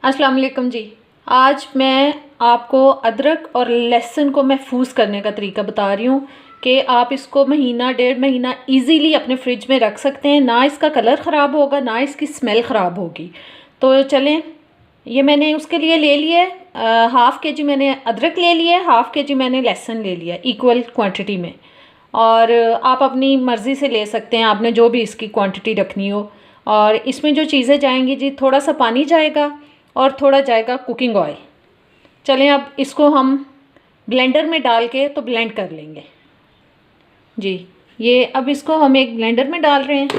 अस्सलाम वालेकुम जी। आज मैं आपको अदरक और लहसुन को महफूज करने का तरीका बता रही हूँ कि आप इसको महीना डेढ़ महीना इजीली अपने फ्रिज में रख सकते हैं। ना इसका कलर ख़राब होगा, ना इसकी स्मेल ख़राब होगी। तो चलें, ये मैंने उसके लिए ले लिया है हाफ़ के जी मैंने अदरक ले लिया है, हाफ़ के जी मैंने लहसुन ले लिया, इक्वल क्वांटिटी में। और आप अपनी मर्ज़ी से ले सकते हैं, आपने जो भी इसकी क्वांटिटी रखनी हो। और इसमें जो चीज़ें जाएंगी जी, थोड़ा सा पानी जाएगा और थोड़ा जाएगा कुकिंग ऑयल। चलें अब इसको हम ब्लेंडर में डाल के तो ब्लेंड कर लेंगे जी। ये अब इसको हम एक ब्लेंडर में डाल रहे हैं।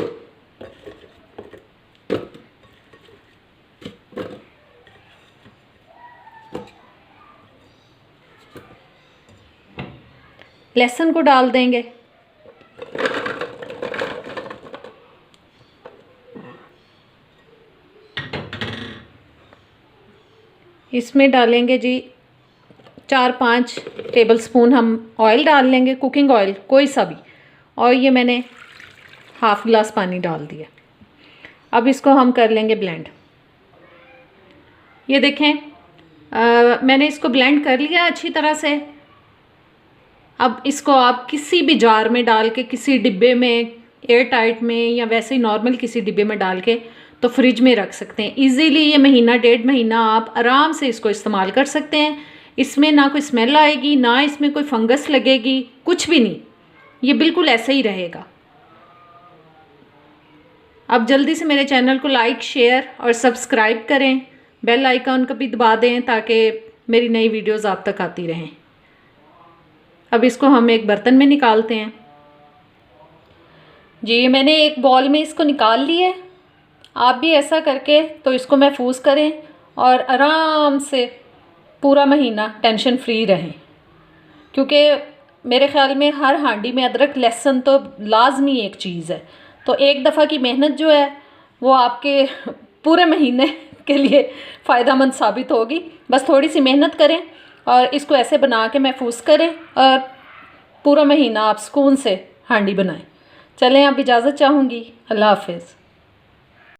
लहसुन को डाल देंगे, इसमें डालेंगे जी 4-5 टेबलस्पून हम ऑयल डाल लेंगे, कुकिंग ऑयल कोई सा भी। और ये मैंने हाफ़ गिलास पानी डाल दिया। अब इसको हम कर लेंगे ब्लेंड। ये देखें मैंने इसको ब्लेंड कर लिया अच्छी तरह से। अब इसको आप किसी भी जार में डाल के, किसी डिब्बे में एयर टाइट में या वैसे ही नॉर्मल किसी डिब्बे में डाल के तो फ्रिज में रख सकते हैं इजीली। ये महीना डेढ़ महीना आप आराम से इसको इस्तेमाल कर सकते हैं। इसमें ना कोई स्मेल आएगी, ना इसमें कोई फंगस लगेगी, कुछ भी नहीं। ये बिल्कुल ऐसे ही रहेगा। अब जल्दी से मेरे चैनल को लाइक, शेयर और सब्सक्राइब करें, बेल आइकन को भी दबा दें ताकि मेरी नई वीडियोज़ आप तक आती रहें। अब इसको हम एक बर्तन में निकालते हैं जी। मैंने एक बॉल में इसको निकाल लिया है। आप भी ऐसा करके तो इसको महफूज करें और आराम से पूरा महीना टेंशन फ्री रहें। क्योंकि मेरे ख़्याल में हर हांडी में अदरक लहसुन तो लाजमी एक चीज़ है। तो एक दफ़ा की मेहनत जो है वो आपके पूरे महीने के लिए फ़ायदेमंद साबित होगी। बस थोड़ी सी मेहनत करें और इसको ऐसे बना के महफूज करें और पूरा महीना आप सुकून से हांडी बनाएं। चलें, अब इजाज़त चाहूँगी। अल्लाह हाफ़िज़।